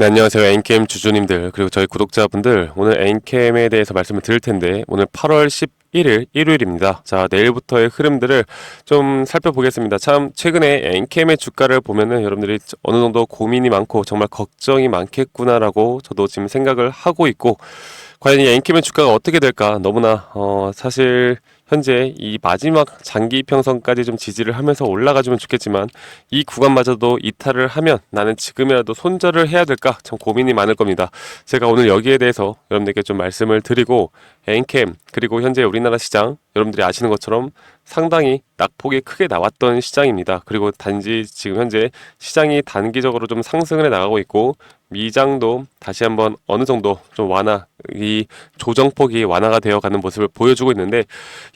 네, 안녕하세요. 엔캠 주주님들, 그리고 저희 구독자분들. 오늘 엔캠에 대해서 말씀을 드릴 텐데, 오늘 8월 11일, 일요일입니다. 자, 내일부터의 흐름들을 좀 살펴보겠습니다. 참, 최근에 엔캠의 주가를 보면은 여러분들이 어느 정도 고민이 많고, 정말 걱정이 많겠구나라고 저도 지금 생각을 하고 있고, 과연 이 엔캠의 주가가 어떻게 될까? 너무나, 사실, 현재 이 마지막 장기 이평선까지 좀 지지를 하면서 올라가주면 좋겠지만 이 구간마저도 이탈을 하면 나는 지금이라도 손절을 해야 될까 참 고민이 많을 겁니다. 제가 오늘 여기에 대해서 여러분들께 좀 말씀을 드리고 엔캠 그리고 현재 우리나라 시장 여러분들이 아시는 것처럼 상당히 낙폭이 크게 나왔던 시장입니다. 그리고 단지 지금 현재 시장이 단기적으로 좀 상승을 해 나가고 있고 미장도 다시 한번 어느 정도 좀 이 조정폭이 완화가 되어가는 모습을 보여주고 있는데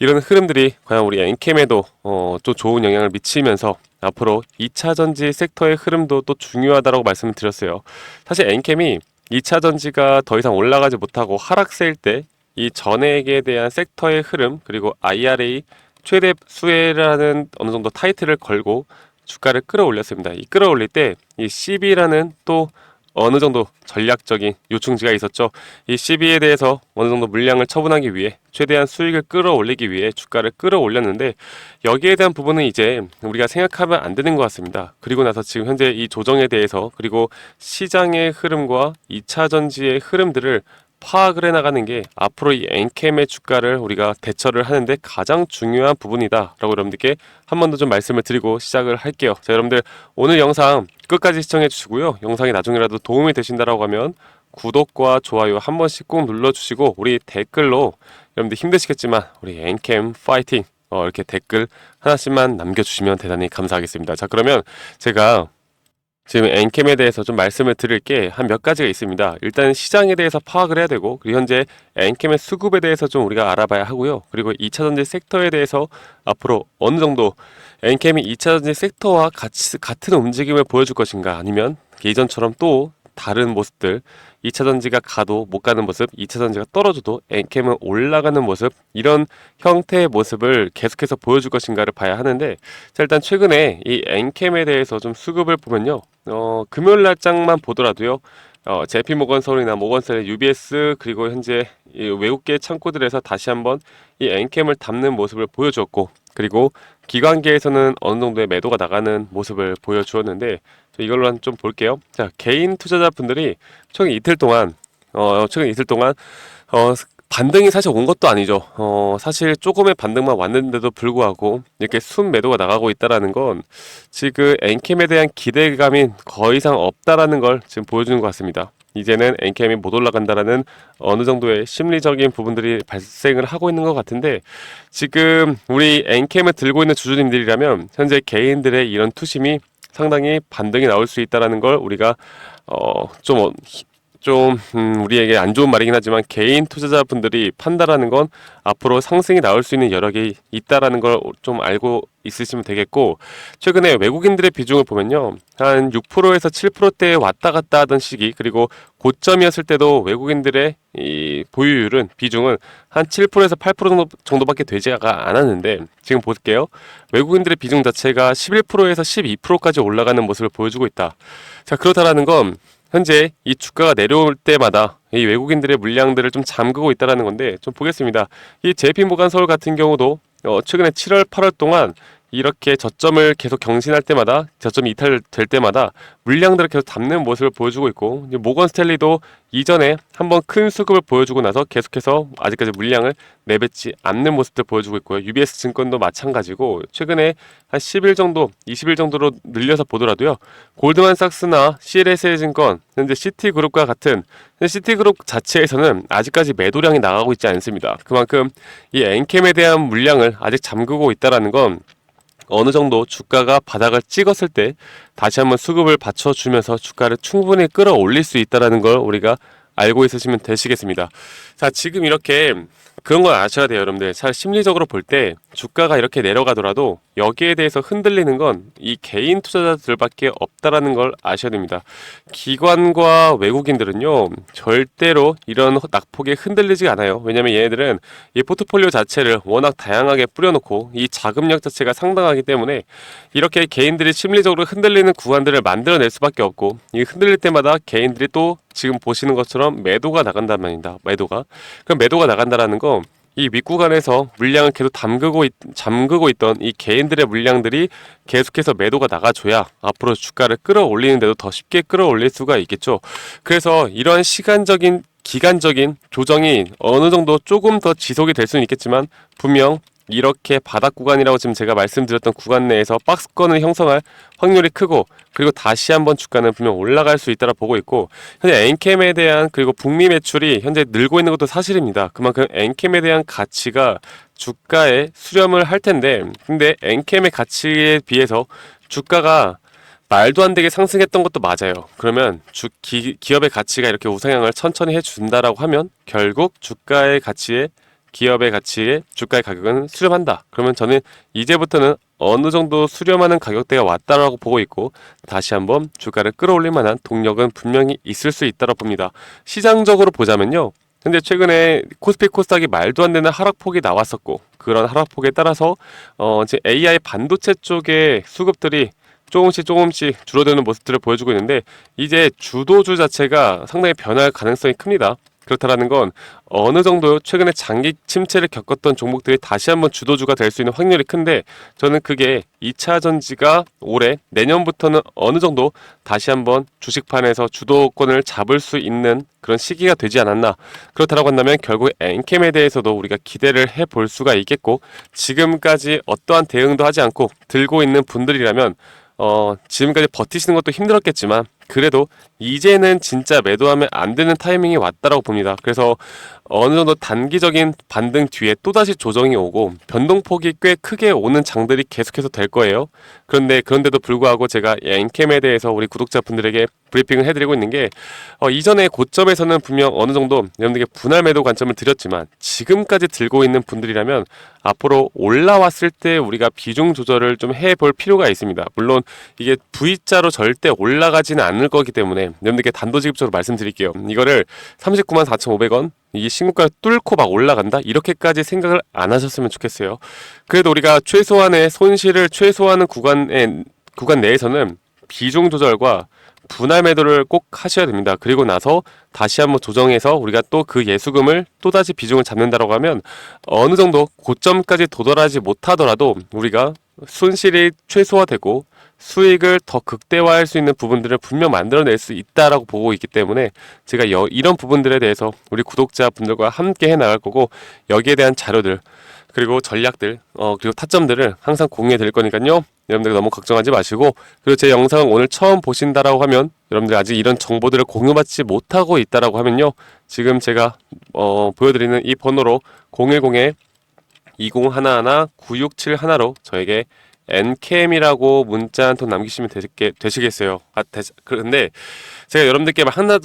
이런 흐름들이 과연 우리 엔캠에도 또 좋은 영향을 미치면서 앞으로 2차전지 섹터의 흐름도 또 중요하다고 말씀을 드렸어요. 사실 엔캠이 2차전지가 더 이상 올라가지 못하고 하락세일 때 이 전액에 대한 섹터의 흐름 그리고 IRA 최대 수혜라는 어느 정도 타이틀을 걸고 주가를 끌어올렸습니다. 이 끌어올릴 때 이 CB라는 또 어느 정도 전략적인 요충지가 있었죠. 이 CB에 대해서 어느 정도 물량을 처분하기 위해 최대한 수익을 끌어올리기 위해 주가를 끌어올렸는데 여기에 대한 부분은 이제 우리가 생각하면 안 되는 것 같습니다. 그리고 나서 지금 현재 이 조정에 대해서 그리고 시장의 흐름과 2차 전지의 흐름들을 파악을 해나가는 게 앞으로 이 엔캠의 주가를 우리가 대처를 하는데 가장 중요한 부분이다 라고 여러분들께 한 번 더 좀 말씀을 드리고 시작을 할게요. 자, 여러분들 오늘 영상 끝까지 시청해 주시고요. 영상이 나중에라도 도움이 되신다라고 하면 구독과 좋아요 한 번씩 꼭 눌러주시고 우리 댓글로 여러분들 힘드시겠지만 우리 엔캠 파이팅 이렇게 댓글 하나씩만 남겨주시면 대단히 감사하겠습니다. 자, 그러면 제가 지금 엔캠에 대해서 좀 말씀을 드릴 게 한 몇 가지가 있습니다. 일단 시장에 대해서 파악을 해야 되고 그리고 현재 엔캠의 수급에 대해서 좀 우리가 알아봐야 하고요. 그리고 2차전지 섹터에 대해서 앞으로 어느 정도 엔캠이 2차전지 섹터와 같은 움직임을 보여줄 것인가 아니면 예전처럼 또 다른 모습들 2차전지가 가도 못 가는 모습 2차전지가 떨어져도 엔캠은 올라가는 모습 이런 형태의 모습을 계속해서 보여줄 것인가를 봐야 하는데 자, 일단 최근에 이 엔캠에 대해서 좀 수급을 보면요 금요일 날장만 보더라도요 JP모건 서울이나 모건스탠리 UBS 그리고 현재 이 외국계 창구들에서 다시 한번 이 엔캠을 담는 모습을 보여주었고 그리고 기관계에서는 어느 정도의 매도가 나가는 모습을 보여주었는데 이걸로 좀 볼게요. 자, 개인 투자자분들이 최근 이틀 동안 반등이 사실 온 것도 아니죠. 사실 조금의 반등만 왔는데도 불구하고 이렇게 순 매도가 나가고 있다라는 건 지금 엔캠에 대한 기대감이 거의 이상 없다라는 걸 지금 보여주는 것 같습니다. 이제는 엔캠이 못 올라간다라는 어느 정도의 심리적인 부분들이 발생을 하고 있는 것 같은데 지금 우리 엔캠을 들고 있는 주주님들이라면 현재 개인들의 이런 투심이 상당히 반등이 나올 수 있다라는 걸 우리가 우리에게 안 좋은 말이긴 하지만 개인 투자자분들이 판단하는 건 앞으로 상승이 나올 수 있는 여력이 있다라는 걸 좀 알고 있으시면 되겠고 최근에 외국인들의 비중을 보면요 한 6%에서 7%대에 왔다 갔다 하던 시기 그리고 고점이었을 때도 외국인들의 이 보유율은 비중은 한 7%에서 8% 정도밖에 되지가 않았는데 지금 볼게요 외국인들의 비중 자체가 11%에서 12%까지 올라가는 모습을 보여주고 있다. 자, 그렇다라는 건 현재 이 주가가 내려올 때마다 이 외국인들의 물량들을 좀 잠그고 있다는 건데 좀 보겠습니다. 이 JP모건 서울 같은 경우도 최근에 7월, 8월 동안 이렇게 저점을 계속 경신할 때마다 저점이 이탈될 때마다 물량들을 계속 담는 모습을 보여주고 있고 모건 스탠리도 이전에 한번 큰 수급을 보여주고 나서 계속해서 아직까지 물량을 내뱉지 않는 모습들 보여주고 있고요. UBS 증권도 마찬가지고 최근에 한 10일 정도 20일 정도로 늘려서 보더라도요. 골드만삭스나 CLSA 증권 현재 시티그룹과 같은 시티그룹 자체에서는 아직까지 매도량이 나가고 있지 않습니다. 그만큼 이 엔캠에 대한 물량을 아직 잠그고 있다는 건 어느 정도 주가가 바닥을 찍었을 때 다시 한번 수급을 받쳐주면서 주가를 충분히 끌어올릴 수 있다는 걸 우리가 알고 있으시면 되시겠습니다. 자, 지금 이렇게 그런 걸 아셔야 돼요, 여러분들. 잘 심리적으로 볼 때 주가가 이렇게 내려가더라도 여기에 대해서 흔들리는 건 이 개인 투자자들밖에 없다라는 걸 아셔야 됩니다. 기관과 외국인들은요, 절대로 이런 낙폭에 흔들리지 않아요. 왜냐면 얘네들은 이 포트폴리오 자체를 워낙 다양하게 뿌려놓고 이 자금력 자체가 상당하기 때문에 이렇게 개인들이 심리적으로 흔들리는 구간들을 만들어낼 수밖에 없고, 이 흔들릴 때마다 개인들이 또 지금 보시는 것처럼 매도가 나간단 말입니다. 그럼 매도가 나간다라는 거, 이 윗구간에서 물량을 계속 잠그고 있던 이 개인들의 물량들이 계속해서 매도가 나가줘야 앞으로 주가를 끌어올리는데도 더 쉽게 끌어올릴 수가 있겠죠. 그래서 이러한 기간적인 조정이 어느 정도 조금 더 지속이 될 수는 있겠지만, 분명 이렇게 바닥 구간이라고 지금 제가 말씀드렸던 구간 내에서 박스권을 형성할 확률이 크고, 그리고 다시 한번 주가는 분명 올라갈 수 있다라 보고 있고, 현재 엔캠에 대한, 그리고 북미 매출이 현재 늘고 있는 것도 사실입니다. 그만큼 엔캠에 대한 가치가 주가에 수렴을 할 텐데, 근데 엔캠의 가치에 비해서 주가가 말도 안 되게 상승했던 것도 맞아요. 그러면 기업의 가치가 이렇게 우상향을 천천히 해준다라고 하면 결국 기업의 가치에 주가의 가격은 수렴한다. 그러면 저는 이제부터는 어느 정도 수렴하는 가격대가 왔다라고 보고 있고, 다시 한번 주가를 끌어올릴 만한 동력은 분명히 있을 수 있다고 봅니다. 시장적으로 보자면요, 근데 최근에 코스피 코스닥이 말도 안 되는 하락폭이 나왔었고, 그런 하락폭에 따라서 이제 AI 반도체 쪽의 수급들이 조금씩 줄어드는 모습들을 보여주고 있는데, 이제 주도주 자체가 상당히 변할 가능성이 큽니다. 그렇다라는 건 어느 정도 최근에 장기 침체를 겪었던 종목들이 다시 한번 주도주가 될 수 있는 확률이 큰데, 저는 그게 2차 전지가 올해 내년부터는 어느 정도 다시 한번 주식판에서 주도권을 잡을 수 있는 그런 시기가 되지 않았나. 그렇다라고 한다면 결국 엔캠에 대해서도 우리가 기대를 해볼 수가 있겠고, 지금까지 어떠한 대응도 하지 않고 들고 있는 분들이라면 지금까지 버티시는 것도 힘들었겠지만, 그래도 이제는 진짜 매도하면 안 되는 타이밍이 왔다라고 봅니다. 그래서 어느 정도 단기적인 반등 뒤에 또다시 조정이 오고 변동폭이 꽤 크게 오는 장들이 계속해서 될 거예요. 그런데도 불구하고 제가 엔캠에 대해서 우리 구독자분들에게 브리핑을 해드리고 있는 게, 이전에 고점에서는 분명 어느 정도 여러분들에게 분할 매도 관점을 드렸지만, 지금까지 들고 있는 분들이라면 앞으로 올라왔을 때 우리가 비중 조절을 좀 해볼 필요가 있습니다. 물론 이게 V자로 절대 올라가지는 않을 거기 때문에 여러분들께 단도직입적으로 말씀드릴게요. 이거를 394,500원 이게 신고가를 뚫고 막 올라간다, 이렇게까지 생각을 안 하셨으면 좋겠어요. 그래도 우리가 최소한의 손실을 최소화하는 구간 내에서는 비중 조절과 분할 매도를 꼭 하셔야 됩니다. 그리고 나서 다시 한번 조정해서 우리가 또 그 예수금을 또다시 비중을 잡는다라고 하면 어느 정도 고점까지 도달하지 못하더라도 우리가 손실이 최소화되고 수익을 더 극대화할 수 있는 부분들을 분명 만들어낼 수 있다라고 보고 있기 때문에, 제가 이런 부분들에 대해서 우리 구독자분들과 함께 해나갈 거고, 여기에 대한 자료들 그리고 전략들 그리고 타점들을 항상 공유해 드릴 거니까요, 여러분들 너무 걱정하지 마시고, 그리고 제 영상 오늘 처음 보신다라고 하면, 여러분들 아직 이런 정보들을 공유받지 못하고 있다라고 하면요, 지금 제가 보여드리는 이 번호로 010-2011-9671로 저에게 NKM이라고 문자 한 통 남기시면 되시겠어요. 그런데 제가 여러분들께 하나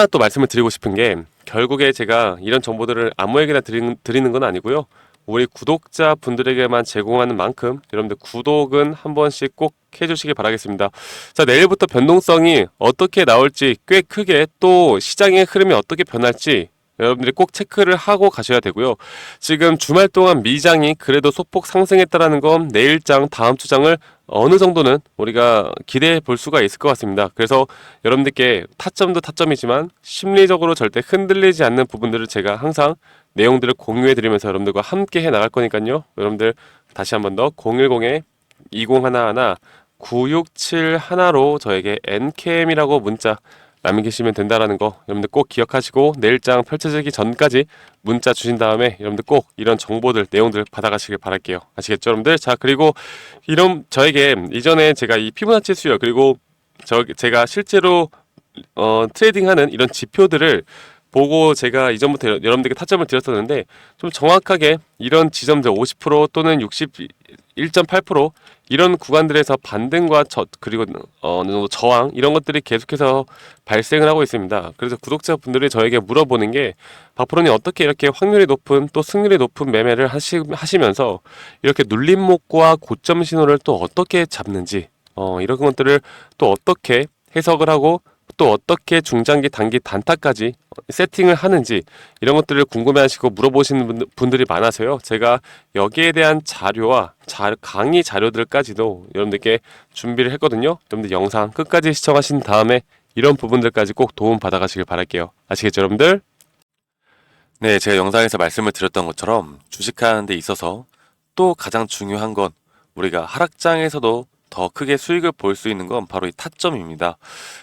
또 말씀을 드리고 싶은 게, 결국에 제가 이런 정보들을 아무에게나 드리는 건 아니고요, 우리 구독자분들에게만 제공하는 만큼 여러분들 구독은 한 번씩 꼭 해주시길 바라겠습니다. 자, 내일부터 변동성이 어떻게 나올지, 꽤 크게 또 시장의 흐름이 어떻게 변할지 여러분들이 꼭 체크를 하고 가셔야 되고요. 지금 주말 동안 미장이 그래도 소폭 상승했다라는 건 내일장, 다음 주장을 어느 정도는 우리가 기대해 볼 수가 있을 것 같습니다. 그래서 여러분들께 타점도 타점이지만 심리적으로 절대 흔들리지 않는 부분들을 제가 항상 내용들을 공유해 드리면서 여러분들과 함께 해 나갈 거니까요. 여러분들 다시 한번 더 010-2011-9671로 저에게 NKM이라고 문자 남기시면 된다라는 거 여러분들 꼭 기억하시고, 내일장 펼쳐지기 전까지 문자 주신 다음에 여러분들 꼭 이런 정보들, 내용들 받아가시길 바랄게요. 아시겠죠, 여러분들? 자, 그리고 저에게 이전에 제가 이 피보나치 수열, 그리고 제가 실제로 트레이딩하는 이런 지표들을 보고 제가 이전부터 여러분들께 타점을 드렸었는데, 좀 정확하게 이런 지점들 50% 또는 61.8% 이런 구간들에서 반등과 그리고 어느 정도 저항 이런 것들이 계속해서 발생을 하고 있습니다. 그래서 구독자분들이 저에게 물어보는 게 박프로님 어떻게 이렇게 확률이 높은 또 승률이 높은 매매를 하시면서 이렇게 눌림목과 고점 신호를 또 어떻게 잡는지 이런 것들을 또 어떻게 해석을 하고 또 어떻게 중장기 단기 단타까지 세팅을 하는지 이런 것들을 궁금해하시고 물어보시는 분들이 많아서요. 제가 여기에 대한 자료와 강의 자료들까지도 여러분들께 준비를 했거든요. 여러분들 영상 끝까지 시청하신 다음에 이런 부분들까지 꼭 도움 받아가시길 바랄게요. 아시겠죠, 여러분들? 네, 제가 영상에서 말씀을 드렸던 것처럼 주식하는 데 있어서 또 가장 중요한 건 우리가 하락장에서도 더 크게 수익을 볼 수 있는 건 바로 이 타점입니다.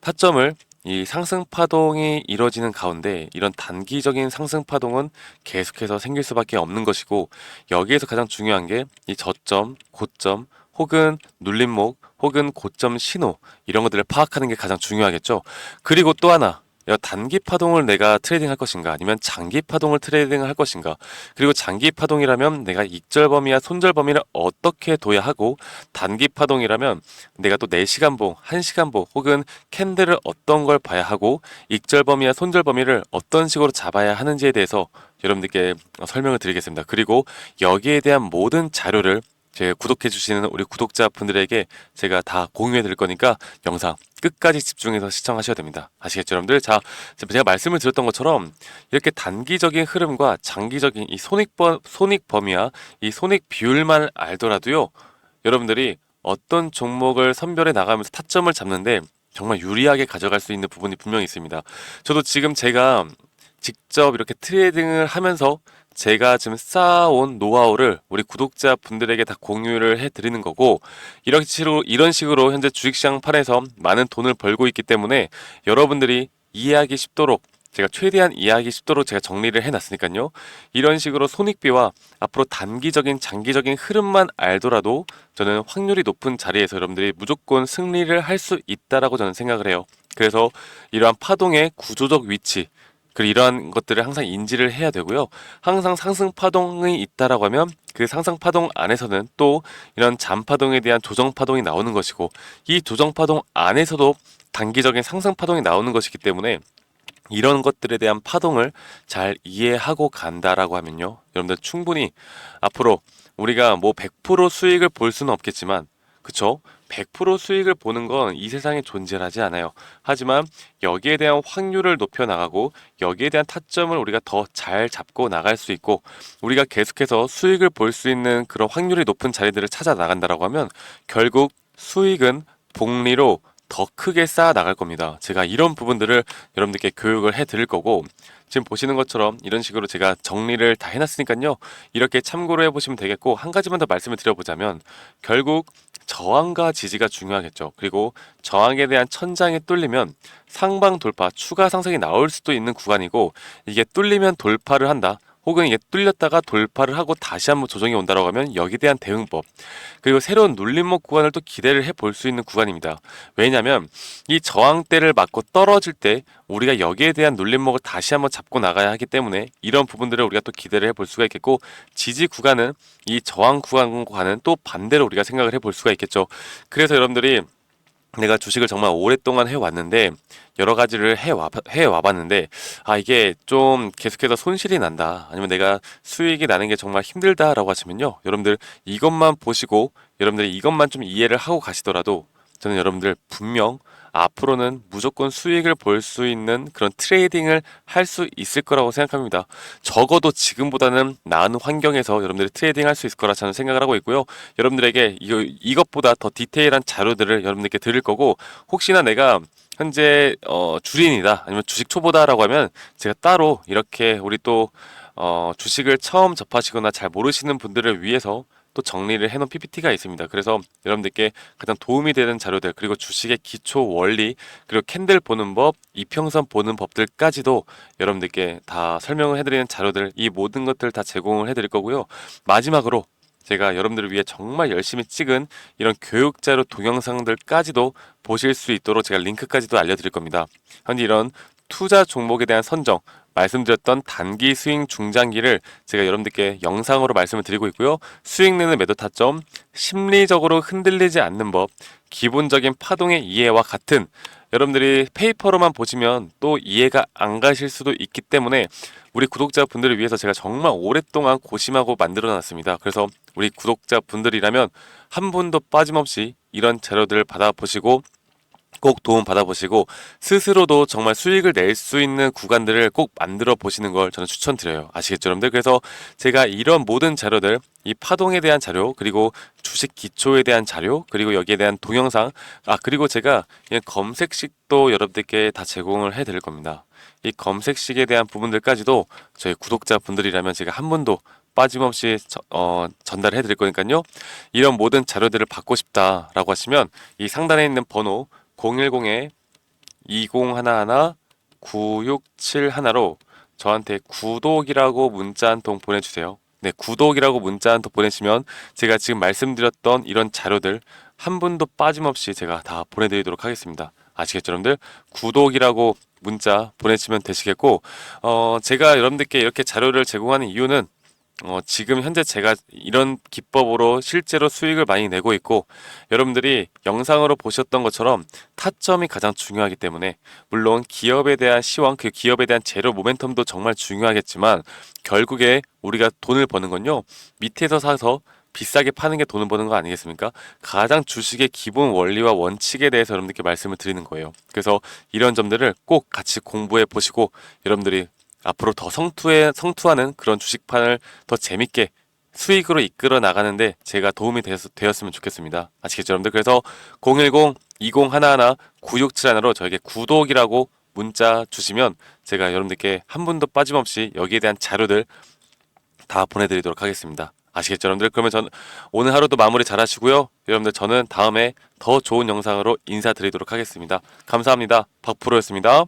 타점을 이 상승 파동이 이뤄지는 가운데 이런 단기적인 상승 파동은 계속해서 생길 수밖에 없는 것이고, 여기에서 가장 중요한 게 이 저점, 고점 혹은 눌림목 혹은 고점 신호, 이런 것들을 파악하는 게 가장 중요하겠죠. 그리고 또 하나, 단기 파동을 내가 트레이딩 할 것인가 아니면 장기 파동을 트레이딩 할 것인가, 그리고 장기 파동이라면 내가 익절 범위와 손절 범위를 어떻게 둬야 하고, 단기 파동이라면 내가 또 4시간 보, 1시간 보 혹은 캔들을 어떤 걸 봐야 하고, 익절 범위와 손절 범위를 어떤 식으로 잡아야 하는지에 대해서 여러분들께 설명을 드리겠습니다. 그리고 여기에 대한 모든 자료를 제 구독해 주시는 우리 구독자분들에게 제가 다 공유해 드릴 거니까 영상 끝까지 집중해서 시청하셔야 됩니다. 아시겠죠, 여러분들? 자, 제가 말씀을 드렸던 것처럼 이렇게 단기적인 흐름과 장기적인 이 손익 범위와 이 손익 비율만 알더라도요, 여러분들이 어떤 종목을 선별해 나가면서 타점을 잡는데 정말 유리하게 가져갈 수 있는 부분이 분명히 있습니다. 저도 지금 제가 직접 이렇게 트레이딩을 하면서 제가 지금 쌓아온 노하우를 우리 구독자분들에게 다 공유를 해드리는 거고, 이런 식으로 현재 주식시장 판에서 많은 돈을 벌고 있기 때문에 여러분들이 이해하기 쉽도록, 제가 최대한 이해하기 쉽도록 제가 정리를 해놨으니까요. 이런 식으로 손익비와 앞으로 단기적인 장기적인 흐름만 알더라도 저는 확률이 높은 자리에서 여러분들이 무조건 승리를 할 수 있다라고 저는 생각을 해요. 그래서 이러한 파동의 구조적 위치, 그리고 이러한 것들을 항상 인지를 해야 되고요. 항상 상승 파동이 있다라고 하면 그 상승 파동 안에서는 또 이런 잠 파동에 대한 조정 파동이 나오는 것이고, 이 조정 파동 안에서도 단기적인 상승 파동이 나오는 것이기 때문에 이런 것들에 대한 파동을 잘 이해하고 간다라고 하면요, 여러분들 충분히 앞으로 우리가 뭐 100% 수익을 볼 수는 없겠지만, 그쵸? 100% 수익을 보는 건 이 세상에 존재하지 않아요. 하지만 여기에 대한 확률을 높여 나가고 여기에 대한 타점을 우리가 더 잘 잡고 나갈 수 있고, 우리가 계속해서 수익을 볼 수 있는 그런 확률이 높은 자리들을 찾아 나간다라고 하면 결국 수익은 복리로 더 크게 쌓아 나갈 겁니다. 제가 이런 부분들을 여러분들께 교육을 해 드릴 거고, 지금 보시는 것처럼 이런 식으로 제가 정리를 다 해놨으니까요, 이렇게 참고로 해보시면 되겠고, 한 가지만 더 말씀을 드려보자면 결국 저항과 지지가 중요하겠죠. 그리고 저항에 대한 천장이 뚫리면 상방 돌파, 추가 상승이 나올 수도 있는 구간이고, 이게 뚫리면 돌파를 한다, 혹은 이게 뚫렸다가 돌파를 하고 다시 한번 조정이 온다라고 하면 여기에 대한 대응법, 그리고 새로운 눌림목 구간을 또 기대를 해볼 수 있는 구간입니다. 왜냐하면 이 저항대를 맞고 떨어질 때 우리가 여기에 대한 눌림목을 다시 한번 잡고 나가야 하기 때문에 이런 부분들을 우리가 또 기대를 해볼 수가 있겠고, 지지 구간은 이 저항 구간과는 또 반대로 우리가 생각을 해볼 수가 있겠죠. 그래서 여러분들이 내가 주식을 정말 오랫동안 해왔는데 여러 가지를 해와봤는데, 이게 좀 계속해서 손실이 난다, 아니면 내가 수익이 나는 게 정말 힘들다라고 하시면요, 여러분들 이것만 보시고 여러분들이 이것만 좀 이해를 하고 가시더라도 저는 여러분들 분명 앞으로는 무조건 수익을 볼 수 있는 그런 트레이딩을 할 수 있을 거라고 생각합니다. 적어도 지금보다는 나은 환경에서 여러분들이 트레이딩 할 수 있을 거라 저는 생각을 하고 있고요. 여러분들에게 이것보다 더 디테일한 자료들을 여러분들께 드릴 거고, 혹시나 내가 현재 주린이다 아니면 주식 초보다라고 하면 제가 따로 이렇게 우리 또 주식을 처음 접하시거나 잘 모르시는 분들을 위해서 또 정리를 해놓은 PPT가 있습니다. 그래서 여러분들께 가장 도움이 되는 자료들, 그리고 주식의 기초 원리, 그리고 캔들 보는 법, 이평선 보는 법들까지도 여러분들께 다 설명을 해드리는 자료들, 이 모든 것들 다 제공을 해드릴 거고요. 마지막으로 제가 여러분들을 위해 정말 열심히 찍은 이런 교육자료 동영상들까지도 보실 수 있도록 제가 링크까지도 알려드릴 겁니다. 현재 이런 투자 종목에 대한 선정, 말씀드렸던 단기 스윙 중장기를 제가 여러분들께 영상으로 말씀을 드리고 있고요. 수익 내는 매도 타점, 심리적으로 흔들리지 않는 법, 기본적인 파동의 이해와 같은 여러분들이 페이퍼로만 보시면 또 이해가 안 가실 수도 있기 때문에 우리 구독자분들을 위해서 제가 정말 오랫동안 고심하고 만들어 놨습니다. 그래서 우리 구독자분들이라면 한 분도 빠짐없이 이런 자료들을 받아보시고 꼭 도움 받아보시고 스스로도 정말 수익을 낼 수 있는 구간들을 꼭 만들어 보시는 걸 저는 추천드려요. 아시겠죠, 여러분들? 그래서 제가 이런 모든 자료들, 이 파동에 대한 자료, 그리고 주식 기초에 대한 자료, 그리고 여기에 대한 동영상, 그리고 제가 이 검색식도 여러분들께 다 제공을 해드릴 겁니다. 이 검색식에 대한 부분들까지도 저희 구독자분들이라면 제가 한 분도 빠짐없이 전달해 드릴 거니까요. 이런 모든 자료들을 받고 싶다라고 하시면 이 상단에 있는 번호 010-2011-9671로 저한테 구독이라고 문자 한 통 보내주세요. 네, 구독이라고 문자 한 통 보내시면 제가 지금 말씀드렸던 이런 자료들 한 분도 빠짐없이 제가 다 보내드리도록 하겠습니다. 아시겠죠, 여러분들? 구독이라고 문자 보내시면 되시겠고, 제가 여러분들께 이렇게 자료를 제공하는 이유는 지금 현재 제가 이런 기법으로 실제로 수익을 많이 내고 있고 여러분들이 영상으로 보셨던 것처럼 타점이 가장 중요하기 때문에 물론 기업에 대한 시황, 그 기업에 대한 재료 모멘텀도 정말 중요하겠지만 결국에 우리가 돈을 버는 건요 밑에서 사서 비싸게 파는 게 돈을 버는 거 아니겠습니까? 가장 주식의 기본 원리와 원칙에 대해서 여러분들께 말씀을 드리는 거예요. 그래서 이런 점들을 꼭 같이 공부해 보시고 여러분들이 앞으로 더 성투하는 그런 주식판을 더 재밌게 수익으로 이끌어 나가는데 제가 도움이 되었으면 좋겠습니다. 아시겠죠, 여러분들? 그래서 010-2011-9671로 저에게 구독이라고 문자 주시면 제가 여러분들께 한 분도 빠짐없이 여기에 대한 자료들 다 보내드리도록 하겠습니다. 아시겠죠, 여러분들? 그러면 저는 오늘 하루도 마무리 잘 하시고요. 여러분들 저는 다음에 더 좋은 영상으로 인사드리도록 하겠습니다. 감사합니다. 박프로였습니다.